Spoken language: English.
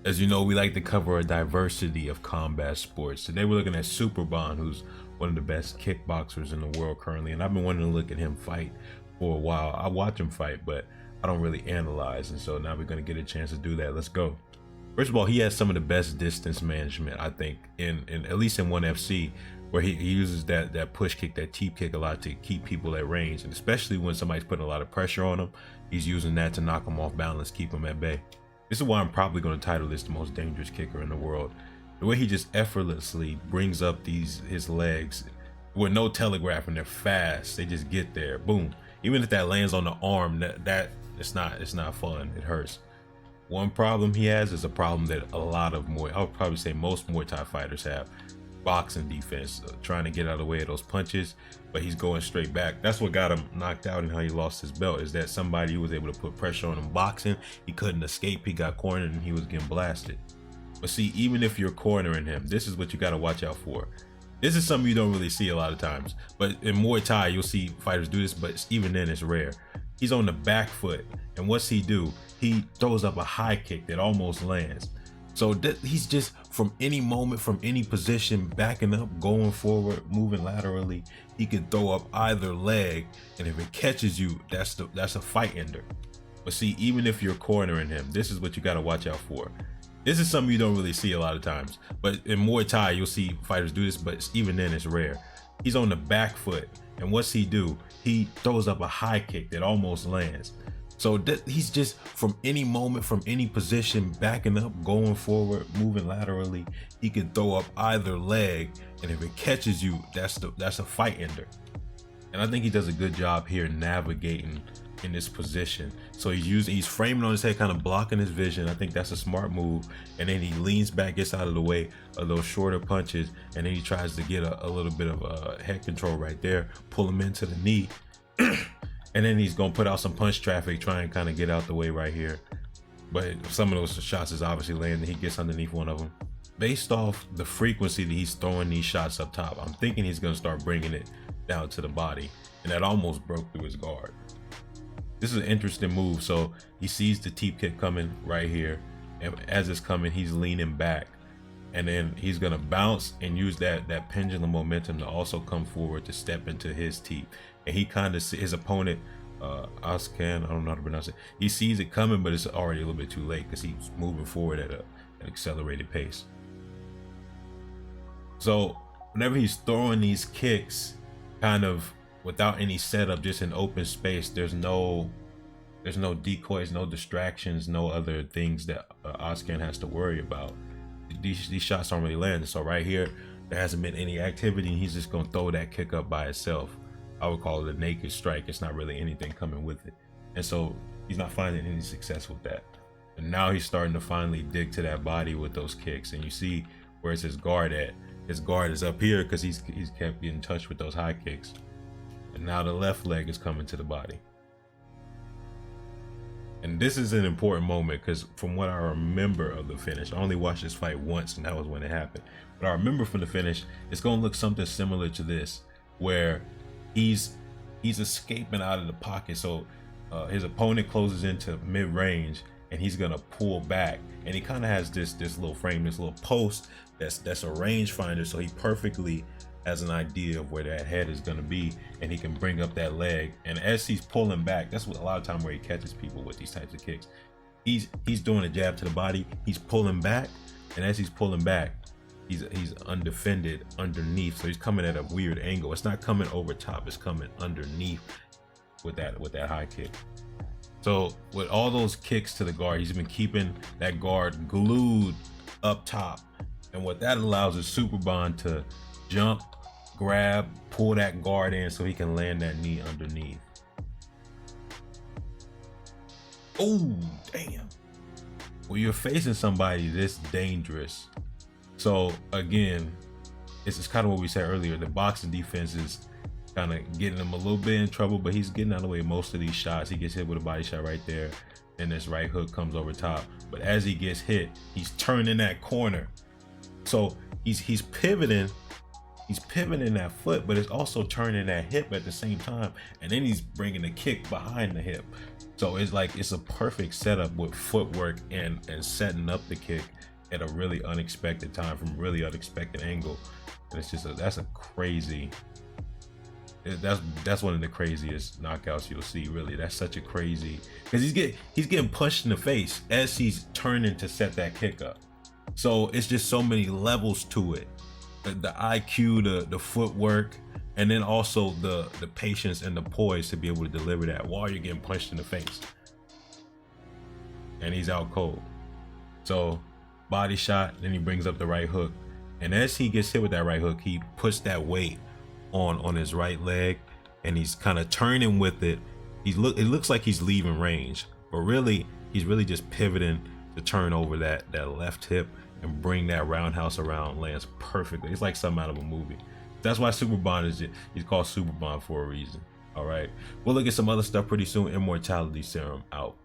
As you know, we like to cover a diversity of combat sports. Today we're looking at SUPERBON, who's one of the best kickboxers in the world currently, and I've been wanting to look at him fight for a while. I watch him fight, but I don't really analyze, and so now we're going to get a chance to do that. Let's go. First of all, he has some of the best distance management, I think, in at least in 1FC, where he uses that push kick, that teep kick a lot to keep people at range, and especially when somebody's putting a lot of pressure on him, he's using that to knock them off balance, keep them at bay. This is why I'm probably going to title this the most dangerous kicker in the world. The way he just effortlessly brings up his legs with no telegraphing, they're fast. They just get there, boom. Even if that lands on the arm, that it's not fun. It hurts. One problem he has is a problem that a lot of I would probably say most Muay Thai fighters have: boxing defense, trying to get out of the way of those punches, but he's going straight back. That's what got him knocked out and how he lost his belt, is that somebody who was able to put pressure on him boxing, he couldn't escape, he got cornered and he was getting blasted. But see, even if you're cornering him, this is what you got to watch out for. This is something you don't really see a lot of times, but in Muay Thai you'll see fighters do this, but even then it's rare. He's on the back foot, and what's he do? He throws up a high kick that almost lands. So he's just, from any moment, from any position, backing up, going forward, moving laterally, he can throw up either leg, and if it catches you, that's a fight ender. But see, even if you're cornering him, this is what you got to watch out for. This is something you don't really see a lot of times, but in Muay Thai you'll see fighters do this, but even then it's rare. He's on the back foot, and what's he do? He throws up a high kick that almost lands. So he's just, from any moment, from any position, backing up, going forward, moving laterally, he can throw up either leg, and if it catches you, that's a fight ender. And I think he does a good job here navigating in this position. So he's framing on his head, kind of blocking his vision. I think that's a smart move. And then he leans back, gets out of the way of those shorter punches, and then he tries to get a little bit of head control right there, pull him into the knee. And then he's gonna put out some punch traffic, try and kind of get out the way right here. But some of those shots is obviously landing. He gets underneath one of them. Based off the frequency that he's throwing these shots up top, I'm thinking he's gonna start bringing it down to the body, and that almost broke through his guard. This is an interesting move. So he sees the teep kick coming right here, and as it's coming, he's leaning back, and then he's gonna bounce and use that pendulum momentum to also come forward to step into his teep. And he kind of, his opponent, Askan, I don't know how to pronounce it, he sees it coming, but it's already a little bit too late because he's moving forward at an accelerated pace. So whenever he's throwing these kicks, kind of without any setup, just in open space, there's no decoys, no distractions, no other things that Askan has to worry about. These shots aren't really landing. So right here, there hasn't been any activity, and he's just gonna throw that kick up by itself. I would call it a naked strike. It's not really anything coming with it. And so he's not finding any success with that. And now he's starting to finally dig to that body with those kicks. And you see where's his guard at? His guard is up here because he's kept in touch with those high kicks. And now the left leg is coming to the body. And this is an important moment because from what I remember of the finish, I only watched this fight once, and that was when it happened. But I remember from the finish, it's going to look something similar to this, where he's escaping out of the pocket. So his opponent closes into mid-range, and he's gonna pull back, and he kind of has this little frame, this little post that's a rangefinder, so he perfectly has an idea of where that head is gonna be, and he can bring up that leg. And as he's pulling back, that's what a lot of time where he catches people with these types of kicks. He's doing a jab to the body, he's pulling back, and as he's pulling back, he's undefended underneath, so he's coming at a weird angle. It's not coming over top, it's coming underneath with that high kick. So with all those kicks to the guard, he's been keeping that guard glued up top, and what that allows is SUPERBON to jump, grab, pull that guard in so he can land that knee underneath. Oh damn. When you're facing somebody this dangerous, so again, this is kind of what we said earlier, the boxing defense is kind of getting him a little bit in trouble, but he's getting out of the way most of these shots. He gets hit with a body shot right there, and this right hook comes over top. But as he gets hit, he's turning that corner. So he's pivoting he's pivoting that foot, but it's also turning that hip at the same time, and then he's bringing the kick behind the hip. So it's like it's a perfect setup with footwork and setting up the kick at a really unexpected time from a really unexpected angle. And it's just that's a crazy. That's one of the craziest knockouts you'll see. Really, that's such a crazy, because he's getting punched in the face as he's turning to set that kick up. So it's just so many levels to it. The IQ, the footwork, and then also the patience and the poise to be able to deliver that while you're getting punched in the face. And he's out cold. So body shot, then he brings up the right hook. And as he gets hit with that right hook, he puts that weight on his right leg, and he's kind of turning with it. It looks like he's leaving range, but really he's really just pivoting to turn over that left hip and bring that roundhouse around, lands perfectly. It's like something out of a movie. That's why SUPERBON he's called SUPERBON for a reason. All right, we'll look at some other stuff pretty soon. Immortality Serum out.